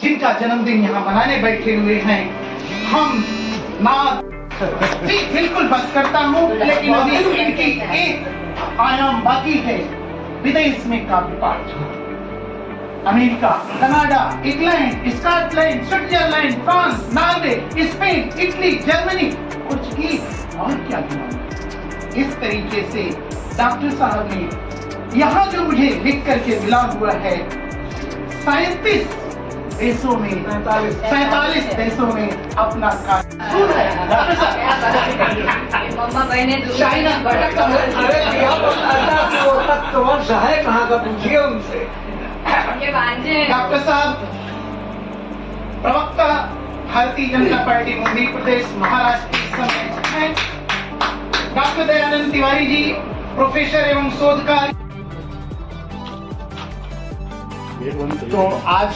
जिनका जन्मदिन यहाँ मनाने बैठे हुए हैं, हम ना जी बिल्कुल बस करता हूँ, लेकिन अभी इनकी एक आयाम बाकी है। विदेश में काफी पाठ, America, Canada, England, Scotland, Switzerland, France, Norway, Spain, Italy, Germany, पुर्तगाल और क्या इस तरीके से डॉक्टर साहब ने यहाँ जो मुझे लिख करके मिला हुआ है 37 देशों में, 47 देशों में अपना मम्मा बहने चाइना है कहाँ का पूछिए उनसे। डॉक्टर साहब प्रवक्ता भारतीय जनता पार्टी मध्य प्रदेश महाराष्ट्र के समय हैं। डॉक्टर दयानंद तिवारी जी प्रोफेसर एवं शोधकार। तो आज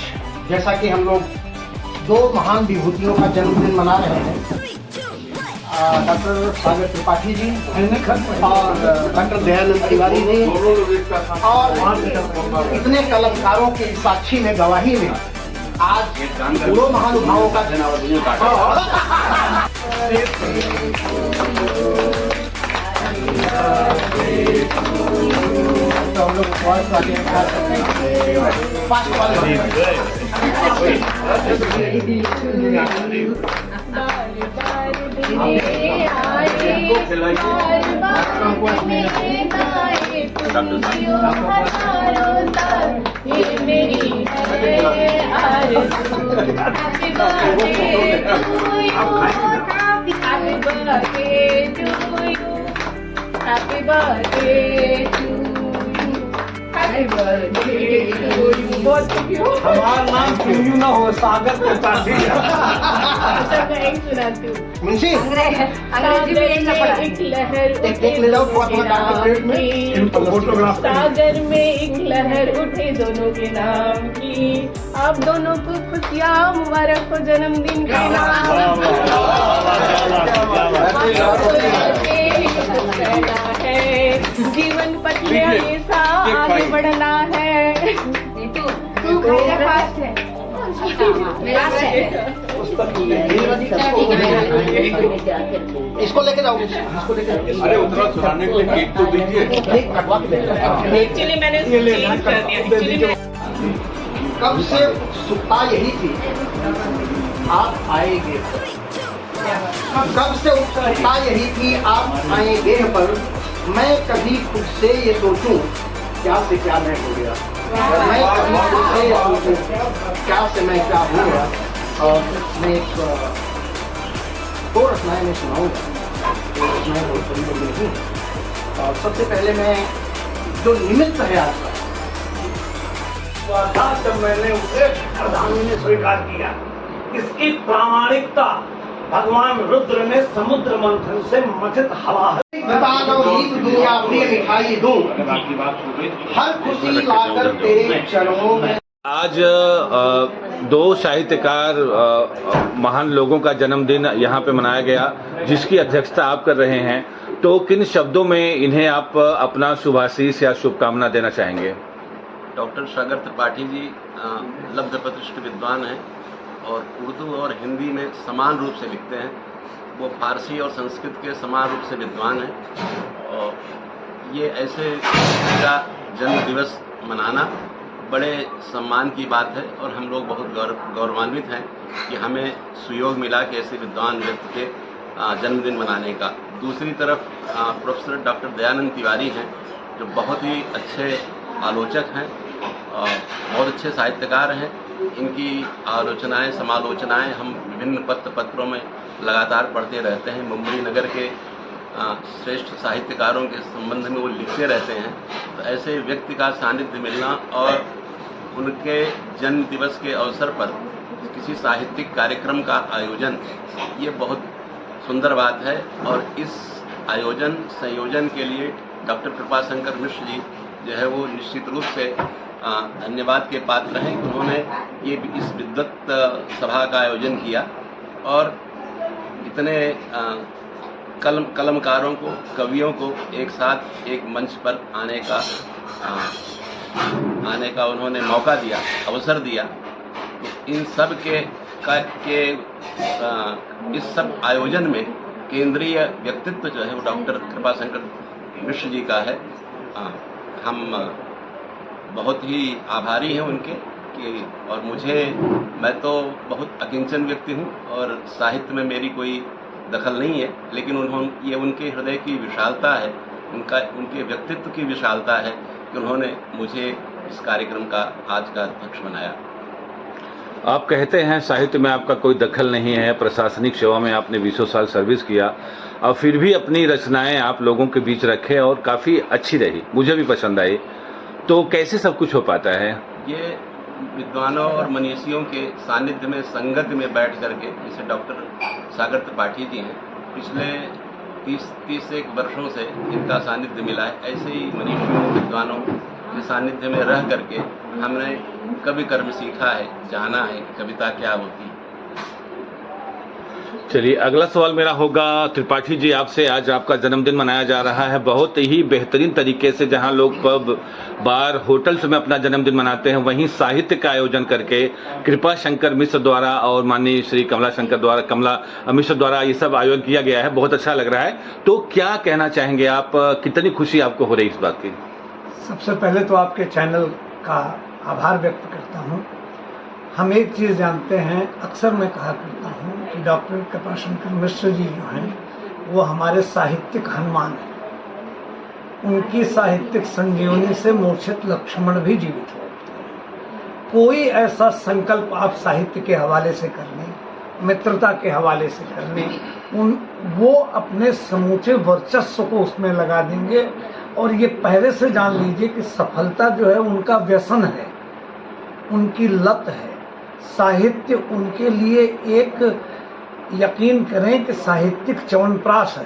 जैसा कि हम लोग दो महान विभूतियों का जन्मदिन मना रहे हैं, डॉक्टर सागर त्रिपाठी जी और डॉक्टर दयानंद तिवारी ने, और इतने कलाकारों के साक्षी में, गवाही में आज दो महानुभावों का तो हम लोग बहुत सारे Happy birthday to you. Happy birthday to you. Both of you. हमारा नाम क्यों ना हो, सागर त्रिपाठी। एक सुना तू। मुंशी अंग्रेजी में एक लहर एक ले जाओ प्लेट में, इनको फोटोग्राफ। सागर में एक लहर उठे दोनों के नाम की, आप दोनों को खुशियाँ मुबारक हो जन्मदिन के नाम। है जीवन पथ में हमेशा आगे बढ़ना है। तू मेरा फास्ट है, मेरा इसको लेके जाओ, इसको लेके जाओ। अरे उतना सुनाने के लिए केक तो दीजिए। केक कटवा के दे। एक्चुअली मैंने चेंज कर दिया। एक्चुअली कब से उत्सुकता यही थी आप आएंगे, कब से उत्सुकता यही थी आप आएंगे, पर मैं कभी खुद से ये सोचूं क्या से क्या मैं हो गया, मैं कभी खुद से ये सोचूं क्या से मैं क्या हो गया। और मैं एक दो रचनाएं मैं सुनाऊंगा, ये रचनाएं बहुत बड़ी बड़ी नहीं हैं। और सबसे पहले मैं जो निमित्त है आज का, जब मैंने उसे प्रधानी ने स्वीकार किया, इसकी प्रामाणिकता भगवान रुद्र ने समुद्र मंथन से मथित हवा दुनिया प्रिय मिठाई दूं, हर खुशी लाकर तेरे चरणों में। आज दो साहित्यकार महान लोगों का जन्मदिन यहाँ पे मनाया गया, जिसकी अध्यक्षता आप कर रहे हैं, तो किन शब्दों में इन्हें आप अपना शुभाशीष या शुभकामना देना चाहेंगे? डॉक्टर सागर त्रिपाठी जी लब्ध प्रतिष्ठित विद्वान हैं और उर्दू और हिंदी में समान रूप से लिखते हैं। वो फारसी और संस्कृत के समान रूप से विद्वान हैं और ये ऐसे का जन्म दिवस मनाना बड़े सम्मान की बात है और हम लोग बहुत गौरवान्वित हैं कि हमें सुयोग मिला कि ऐसे विद्वान व्यक्ति के जन्मदिन मनाने का। दूसरी तरफ प्रोफेसर डॉक्टर दयानंद तिवारी हैं जो बहुत ही अच्छे आलोचक हैं और बहुत अच्छे साहित्यकार हैं। इनकी आलोचनाएं, समालोचनाएं हम विभिन्न पत्रों में लगातार पढ़ते रहते हैं। मुंबई नगर के श्रेष्ठ साहित्यकारों के संबंध में वो लिखते रहते हैं। तो ऐसे व्यक्ति का सानिध्य मिलना और उनके जन्म दिवस के अवसर पर किसी साहित्यिक कार्यक्रम का आयोजन, ये बहुत सुंदर बात है। और इस संयोजन के लिए डॉक्टर कृपाशंकर मिश्र जी जो है वो निश्चित रूप से धन्यवाद के पात्र हैं। उन्होंने ये इस विद्वत सभा का आयोजन किया और इतने कलमकारों को, कवियों को एक साथ एक मंच पर आने का उन्होंने मौका दिया, अवसर दिया। इन सब इस सब आयोजन में केंद्रीय व्यक्तित्व जो है वो डॉक्टर कृपाशंकर मिश्र जी का है। हम बहुत ही आभारी हैं उनके और मैं तो बहुत अकिंचन व्यक्ति हूँ और साहित्य में मेरी कोई दखल नहीं है, लेकिन ये उनके हृदय की विशालता है, उनके व्यक्तित्व की विशालता है कि उन्होंने मुझे इस कार्यक्रम का आज का अध्यक्ष बनाया। आप कहते हैं साहित्य में आपका कोई दखल नहीं है, प्रशासनिक सेवा में आपने 20 साल सर्विस किया और फिर भी अपनी रचनाएं आप लोगों के बीच रखे और काफ़ी अच्छी रही, मुझे भी पसंद आई। तो कैसे सब कुछ हो पाता है? ये विद्वानों और मनीषियों के सानिध्य में, संगत में बैठ करके, जैसे डॉक्टर सागर त्रिपाठी जी हैं, पिछले 30 वर्षों से इनका सानिध्य मिला है। ऐसे ही मनीषियों, विद्वानों के सानिध्य में रह करके हमने कवि कर्म सीखा है, जाना है कविता क्या होती है। चलिए, अगला सवाल मेरा होगा त्रिपाठी जी आपसे। आज आपका जन्मदिन मनाया जा रहा है बहुत ही बेहतरीन तरीके से। जहां लोग पब, बार, होटल्स में अपना जन्मदिन मनाते हैं, वहीं साहित्य का आयोजन करके कृपा शंकर मिश्र द्वारा और माननीय श्री कमला मिश्र द्वारा ये सब आयोजन किया गया है। बहुत अच्छा लग रहा है। तो क्या कहना चाहेंगे आप, कितनी खुशी आपको हो रही इस बात की? सबसे पहले तो आपके चैनल का आभार व्यक्त करता हूँ। हम एक चीज़ जानते हैं, अक्सर मैं कहा करता हूँ कि डॉक्टर कृपाशंकर मिश्र जी जो हैं वो हमारे साहित्यिक हनुमान हैं। उनकी साहित्यिक संजीवनी से मूर्छित लक्ष्मण भी जीवित होते हैं। कोई ऐसा संकल्प आप साहित्य के हवाले से कर लें, मित्रता के हवाले से कर लें, वो अपने समूचे वर्चस्व को उसमें लगा देंगे। और ये पहले से जान लीजिए कि सफलता जो है उनका व्यसन है, उनकी लत है। साहित्य उनके लिए एक, यकीन करें कि साहित्यिक च्यवनप्राश है।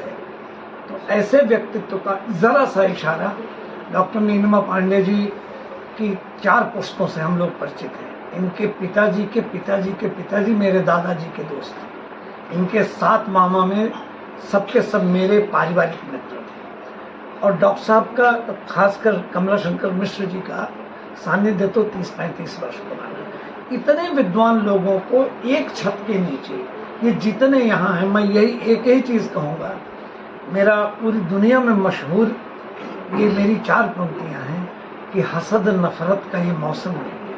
तो ऐसे व्यक्तित्व का जरा सा इशारा, डॉक्टर नीलिमा पांडे जी की 4 पुस्तकों से हम लोग परिचित हैं। इनके पिताजी के पिताजी के पिताजी मेरे दादाजी के दोस्त थे। इनके 7 मामा में सबके सब मेरे पारिवारिक मित्र थे। और डॉक्टर साहब का, खासकर कमला शंकर मिश्र जी का सानिध्य तो 30-35 वर्ष पुराना। इतने विद्वान लोगों को एक छत के नीचे, ये जितने यहाँ हैं, मैं यही एक ही चीज़ कहूँगा, मेरा पूरी दुनिया में मशहूर ये मेरी 4 पंक्तियाँ हैं कि हसद नफरत का ये मौसम नहीं है,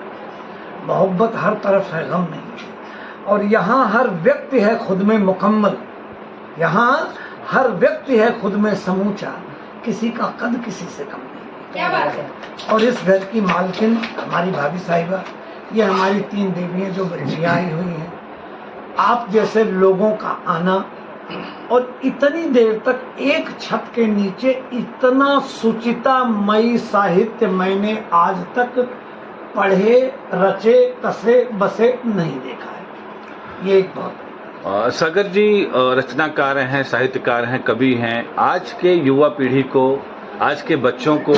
मोहब्बत हर तरफ है, गम नहीं है। और यहाँ हर व्यक्ति है खुद में मुकम्मल, यहाँ हर व्यक्ति है खुद में समूचा, किसी का कद किसी से कम नहीं। क्या बात है। और इस घर की मालकिन हमारी भाभी साहिबा, ये हमारी 3 देवियाँ जो बच्चियाँ आई हुई हैं। आप जैसे लोगों का आना और इतनी देर तक एक छत के नीचे इतना सुचितामयी साहित्य मैंने आज तक पढ़े, रचे, कसे, बसे नहीं देखा है। ये एक बहुत सागर जी रचनाकार हैं, साहित्यकार हैं, कवि हैं। आज के युवा पीढ़ी को, आज के बच्चों को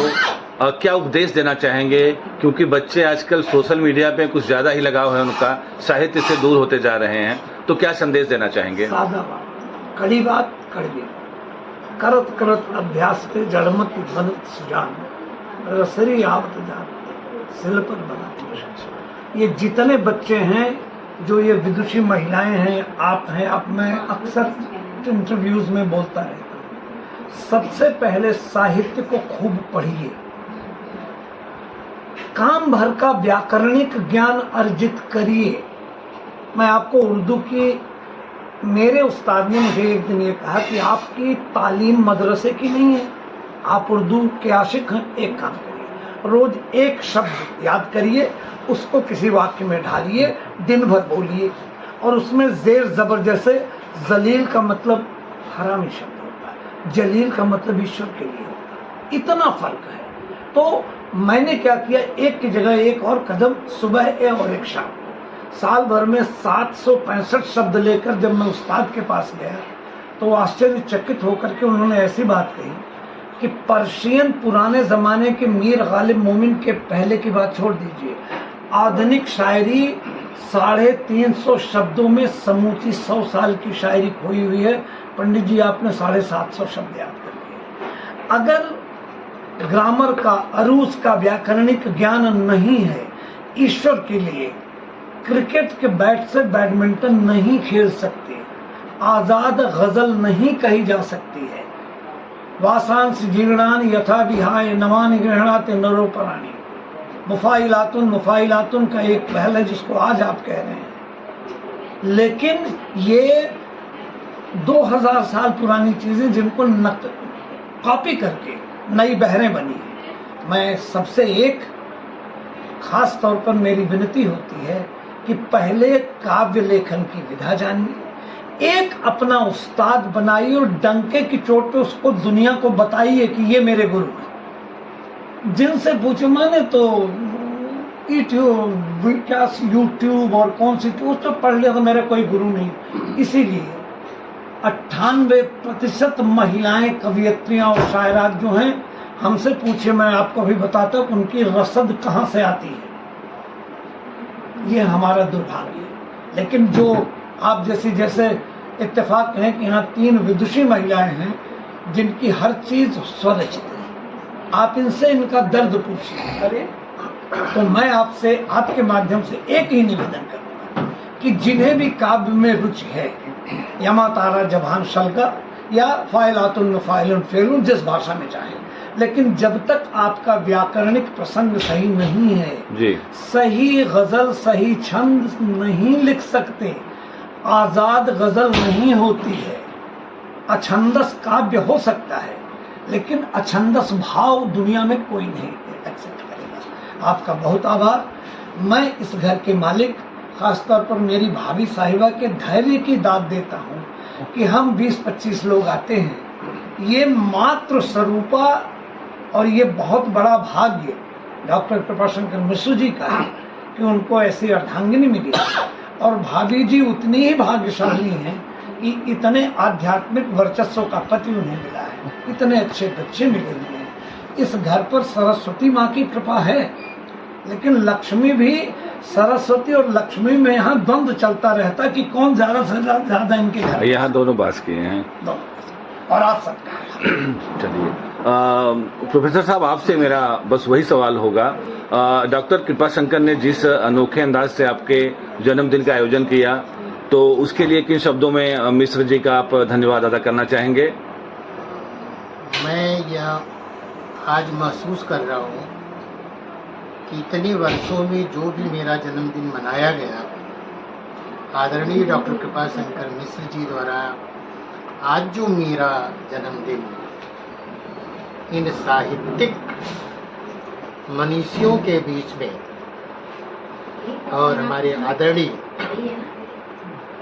क्या उपदेश देना चाहेंगे? क्योंकि बच्चे आजकल सोशल मीडिया पे कुछ ज़्यादा ही लगाव है उनका, साहित्य से दूर होते जा रहे हैं। तो क्या संदेश देना चाहेंगे? सादा बात, कड़ी बात, कड़वी बात। करत करत अभ्यास पे जड़मत बनत सुजान, रसरी आवत जात सिल पर बना। ये जितने बच्चे हैं, जो ये विदुषी महिलाएं हैं, आप हैं, अब मैं अक्सर इंटरव्यूज में बोलता रहता हूँ, सबसे पहले साहित्य को खूब पढ़िए, काम भर का व्याकरणिक ज्ञान अर्जित करिए। मैं आपको उर्दू की, मेरे उस्ताद ने मुझे एक दिन ये कहा कि आपकी तालीम मदरसे की नहीं है, आप उर्दू के आशिक हैं। एक काम करिए, रोज एक शब्द याद करिए, उसको किसी वाक्य में ढालिए, दिन भर बोलिए, और उसमें जेर जबर, जैसे जलील का मतलब हरामी शब्द होता है, जलील का मतलब ईश्वर के लिए होता है। इतना फर्क है। तो मैंने क्या किया, एक की जगह एक और कदम, सुबह और एक शाम। साल भर में 765 शब्द लेकर जब मैं उस्ताद के पास गया तो आश्चर्यचकित होकर के उन्होंने ऐसी बात कही कि पर्शियन पुराने जमाने के मीर गालिब मोमिन के पहले की बात छोड़ दीजिए, आधुनिक शायरी 350 शब्दों में समूची 100 साल की शायरी खोई हुई है। पंडित जी आपने 750 शब्द याद कर लिए। अगर ग्रामर का, अरूज का व्याकरणिक ज्ञान नहीं है ईश्वर के लिए, क्रिकेट के बैट से बैडमिंटन नहीं खेल सकते, आजाद गजल नहीं कही जा सकती है। वासांस जीर्णान यथा विहाय नवानि गृहणाते नरोपराणि। मुफाइलातुन का एक पहल है जिसको आज आप कह रहे हैं, लेकिन ये 2000 साल पुरानी चीजें जिनको कॉपी करके नई बहरें बनी है। मैं सबसे एक खास तौर पर मेरी विनती होती है कि पहले काव्य लेखन की विधा जानिए, एक अपना उस्ताद बनाइए और डंके की चोट पे उसको दुनिया को बताइए कि ये मेरे गुरु हैं। जिनसे पूछे मैंने तो यूट्यूब और कौन सी उस तो पढ़ लिया तो मेरा कोई गुरु नहीं। इसीलिए 98% महिलाएं कवियत्रियां और शायरात जो हैं, हमसे पूछे, मैं आपको भी बताता हूँ उनकी रसद कहाँ से आती है। ये हमारा दुर्भाग्य है। लेकिन जो आप जैसे इत्तेफाक है कि यहाँ 3 विदुषी महिलाएं हैं जिनकी हर चीज स्वरचित है। आप इनसे इनका दर्द पूछिए। अरे तो मैं आपसे आपके माध्यम से एक ही निवेदन करूंगा कि जिन्हें भी काव्य में रुचि है, यमा तारा जबान शलका या फाइलातुन फाइलुन फेलुन, जिस भाषा में चाहे, लेकिन जब तक आपका व्याकरणिक प्रसंग सही नहीं है जी, सही गजल सही छंद नहीं लिख सकते, आजाद गजल नहीं होती है। अछंदस काव्य हो सकता है लेकिन अछंदस भाव दुनिया में कोई नहीं एक्सेप्ट करेगा। आपका बहुत आभार। मैं इस घर के मालिक, खासतौर पर मेरी भाभी साहिबा के धैर्य की दाद देता हूँ कि हम 20-25 लोग आते हैं। ये मात्र स्वरूपा और ये बहुत बड़ा भाग्य डॉक्टर कृपाशंकर मिश्र जी का है कि उनको ऐसी अर्धांगिनी मिली, और भाभी जी उतनी ही भाग्यशाली हैं कि इतने आध्यात्मिक वर्चस्व का पति उन्हें मिला है, इतने अच्छे बच्चे मिले हुए हैं। इस घर पर सरस्वती माँ की कृपा है, लेकिन लक्ष्मी भी, सरस्वती और लक्ष्मी में यहाँ द्वंद्व चलता रहता कि कौन ज्यादा से ज्यादा इनके घर। यहाँ दोनों बात किए हैं और आप सबका चलिए प्रोफेसर साहब, आपसे मेरा बस वही सवाल होगा। डॉक्टर कृपाशंकर ने जिस अनोखे अंदाज से आपके जन्मदिन का आयोजन किया, तो उसके लिए किन शब्दों में मिश्र जी का आप धन्यवाद अदा करना चाहेंगे? मैं यह आज महसूस कर रहा हूँ कि इतने वर्षों में जो भी मेरा जन्मदिन मनाया गया, आदरणीय डॉक्टर कृपाशंकर मिश्र जी द्वारा आज जो मेरा जन्मदिन इन साहित्यिक मनीषियों के बीच में और हमारे आदरणीय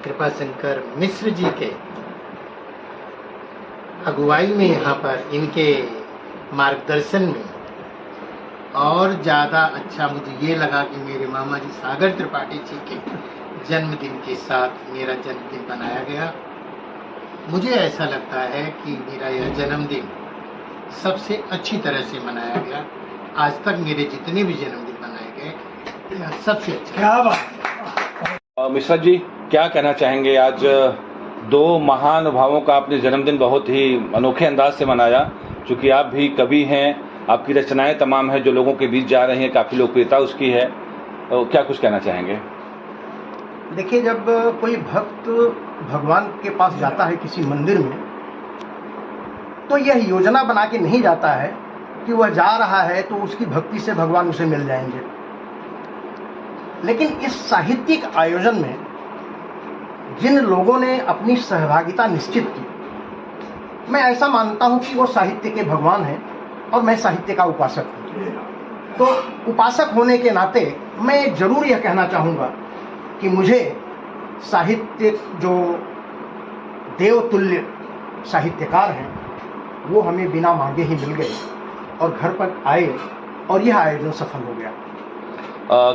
कृपाशंकर मिश्र जी के अगुवाई में, यहाँ पर इनके मार्गदर्शन में और ज़्यादा अच्छा मुझे ये लगा कि मेरे मामा जी सागर त्रिपाठी जी के जन्मदिन के साथ मेरा जन्मदिन मनाया गया। मुझे ऐसा लगता है कि मेरा यह जन्मदिन सबसे अच्छी तरह से मनाया गया। आज तक मेरे जितने भी जन्मदिन मनाए गए, यह सबसे अच्छा। क्या बात। मिश्रा जी, क्या कहना चाहेंगे? आज 2 महानुभावों का आपने जन्मदिन बहुत ही अनोखे अंदाज से मनाया। चूंकि आप भी कवि हैं, आपकी रचनाएं तमाम हैं जो लोगों के बीच जा रही हैं, काफ़ी लोकप्रियता उसकी है, तो क्या कुछ कहना चाहेंगे? देखिए, जब कोई भक्त भगवान के पास जाता है किसी मंदिर में, तो यह योजना बना के नहीं जाता है कि वह जा रहा है तो उसकी भक्ति से भगवान उसे मिल जाएंगे। लेकिन इस साहित्यिक आयोजन में जिन लोगों ने अपनी सहभागिता निश्चित की, मैं ऐसा मानता हूं कि वो साहित्य के भगवान हैं और मैं साहित्य का उपासक हूं। तो उपासक होने के नाते मैं जरूर यह कहना चाहूँगा कि मुझे साहित्य जो देवतुल्य साहित्यकार हैं वो हमें बिना मांगे ही मिल गए और घर पर आए और यह आयोजन सफल हो गया।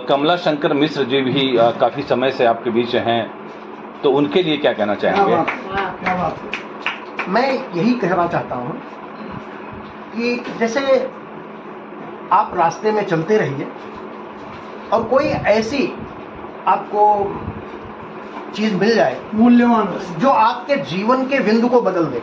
कमला शंकर मिश्र जी भी काफ़ी समय से आपके बीच हैं, तो उनके लिए क्या कहना चाहेंगे? क्या बात। मैं यही कहना चाहता हूँ कि जैसे आप रास्ते में चलते रहिए और कोई ऐसी आपको चीज मिल जाए मूल्यवान जो आपके जीवन के बिंदु को बदल दे,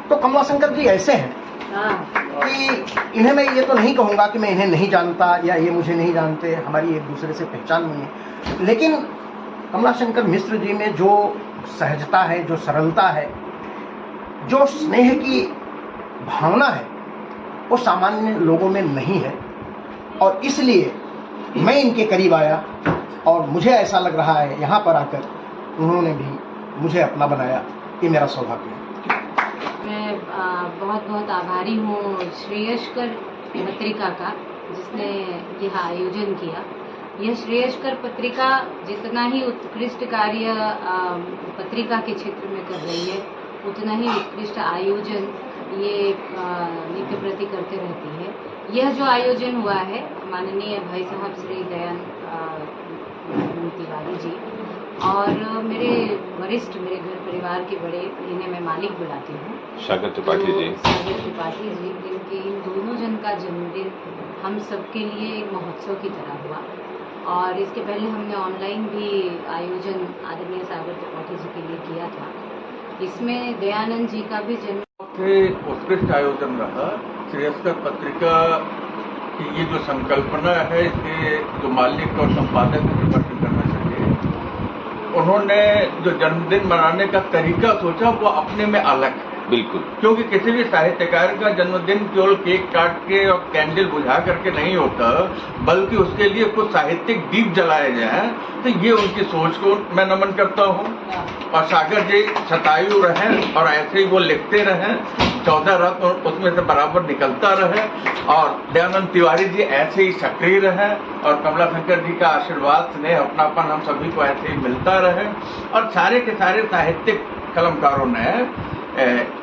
तो कमलाशंकर जी ऐसे हैं कि इन्हें मैं ये तो नहीं कहूँगा कि मैं इन्हें नहीं जानता या ये मुझे नहीं जानते, हमारी एक दूसरे से पहचान नहीं है, लेकिन कमलाशंकर मिश्र जी में जो सहजता है, जो सरलता है, जो स्नेह की भावना है, वो सामान्य लोगों में नहीं है। और इसलिए मैं इनके करीब आया और मुझे ऐसा लग रहा है यहाँ पर आकर उन्होंने भी मुझे अपना बनाया। ये मेरा सौभाग्य है। मैं बहुत बहुत आभारी हूँ श्रेयस्कर पत्रिका का, जिसने यह आयोजन किया। यह श्रेयस्कर पत्रिका जितना ही उत्कृष्ट कार्य पत्रिका के क्षेत्र में कर रही है, उतना ही उत्कृष्ट आयोजन ये नित्य प्रति करते रहती है। यह जो आयोजन हुआ है, माननीय भाई साहब श्री दयानंद तिवारी जी और मेरे वरिष्ठ, मेरे घर परिवार के बड़े, इन्हें मैं मालिक बुलाती हूँ, सागर त्रिपाठी जी, सागर त्रिपाठी जी, जिनके इन दोनों जन का जन्मदिन हम सबके लिए एक महोत्सव की तरह हुआ। और इसके पहले हमने ऑनलाइन भी आयोजन आदरणीय सागर त्रिपाठी जी के लिए किया था। इसमें दयानंद जी का भी जन्म उत्कृष्ट आयोजन रहा। श्रेयस्कर पत्रिका की ये जो संकल्पना है, इसके जो मालिक और संपादक प्रश्न करना चाहिए। उन्होंने जो जन्मदिन मनाने का तरीका सोचा वो अपने में अलग है, बिल्कुल, क्योंकि किसी भी साहित्यकार का जन्मदिन केवल केक काट के और कैंडल बुझा करके नहीं होता, बल्कि उसके लिए कुछ साहित्यिक दीप जलाए जाए। तो ये उनकी सोच को मैं नमन करता हूँ। और सागर जी शतायु रहें और ऐसे ही वो लिखते रहें, 14 रत्न उसमें से बराबर निकलता रहे, और दयानंद तिवारी जी ऐसे ही सक्रिय रहे, और कमलाशंकर जी का आशीर्वाद, स्नेह, अपनापन हम सभी को ऐसे ही मिलता रहे। और सारे के सारे साहित्यिक कलमकारों ने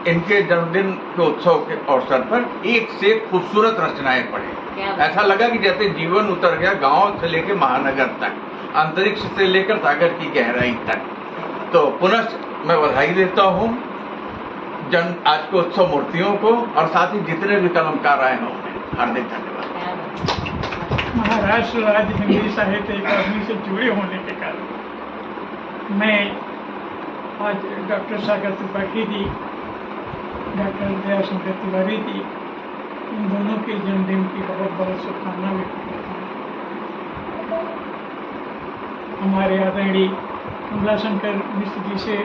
इनके जन्मदिन के उत्सव के अवसर पर एक से खूबसूरत रचनाएं पढ़ी। ऐसा लगा कि जैसे जीवन उतर गया गांव से लेकर महानगर तक, अंतरिक्ष से लेकर सागर की गहराई तक। तो पुनः मैं बधाई देता हूँ आज के उत्सव मूर्तियों को, और साथ ही जितने भी कलमकार आए हों, हार्दिक धन्यवाद। महाराष्ट्र राज्य हिंदी साहित्य अकादमी से जुड़े होने के कारण मैं आज डॉक्टर सागर त्रिपाठी जी, डॉक्टर दयाशंकर तिवारी जी, इन दोनों के जन्मदिन की बहुत बहुत शुभकामना व्यक्त करता हूँ। हमारे आदरणीय कमलाशंकर मिश्र जी से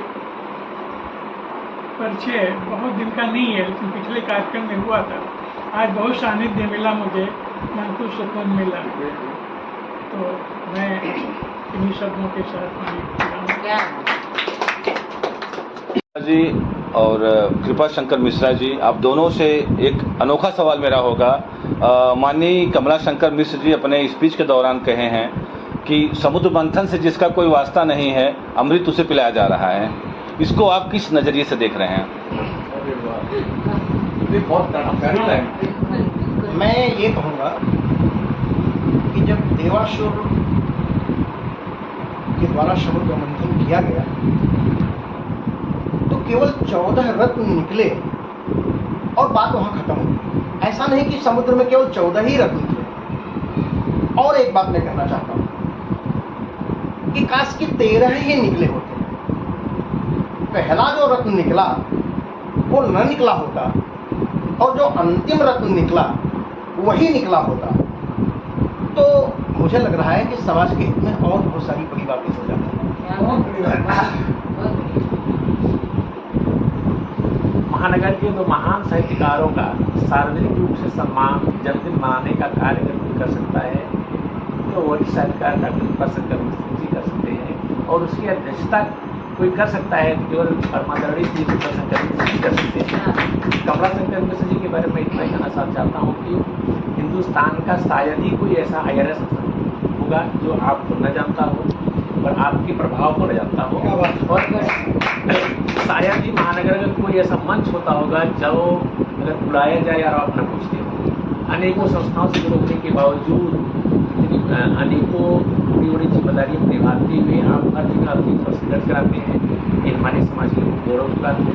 परिचय बहुत दिन का नहीं है, लेकिन पिछले कार्यक्रम में हुआ था। आज बहुत सानिध्य मिला मुझे, मन को सुकून मिला। तो मैं इन्हीं शब्दों के साथ जी और कृपा शंकर मिश्रा जी, आप दोनों से एक अनोखा सवाल मेरा होगा। माननीय कमलाशंकर मिश्र जी अपने स्पीच के दौरान कहे हैं कि समुद्र मंथन से जिसका कोई वास्ता नहीं है, अमृत उसे पिलाया जा रहा है। इसको आप किस नज़रिए से देख रहे हैं? मैं ये कहूँगा कि जब देवासुर के द्वारा समुद्र मंथन किया गया तो केवल 14 रत्न निकले और बात वहां खत्म हो गई। ऐसा नहीं कि समुद्र में केवल 14 ही रत्न निकले। और एक बात मैं कहना चाहता हूं कि काश की 13 ही निकले होते। पहला जो रत्न निकला वो न निकला होता, और जो अंतिम रत्न निकला वही निकला होता, तो मुझे लग रहा है कि समाज के हित में और बहुत सारी बड़ी बातें हो जाती। महानगर के दो महान साहित्यकारों का सार्वजनिक रूप से सम्मान, जन्मदिन मनाने का कार्य अगर कोई कर सकता है तो वरिष्ठ साहित्यकार डॉक्टर कृपा शंकर मिश्र जी कर सकते हैं, और उसकी अध्यक्षता कोई कर सकता है केवल परमादरणीय जी कृपा शंकर मिश्र जी कर सकते हैं। कमलाशंकर मिश्र जी के बारे में इतना कहना चाहता हूँ कि हिंदुस्तान का शायद ही कोई ऐसा IRS होगा जो आपको न जानता हो और आपके प्रभाव को न जानता हो, और शायद ही महानगर में कोई ऐसा मंच होता होगा जो अगर बुलाया जाए और आप न पूछते हो। अनेकों संस्थाओं से जुड़े होने के बावजूद अनेकों बड़ी जिम्मेदारी निभाते हुए आप हर जगह अपनी संघर्ष कराते हैं। ये हमारे समाज के गौरव की बात है।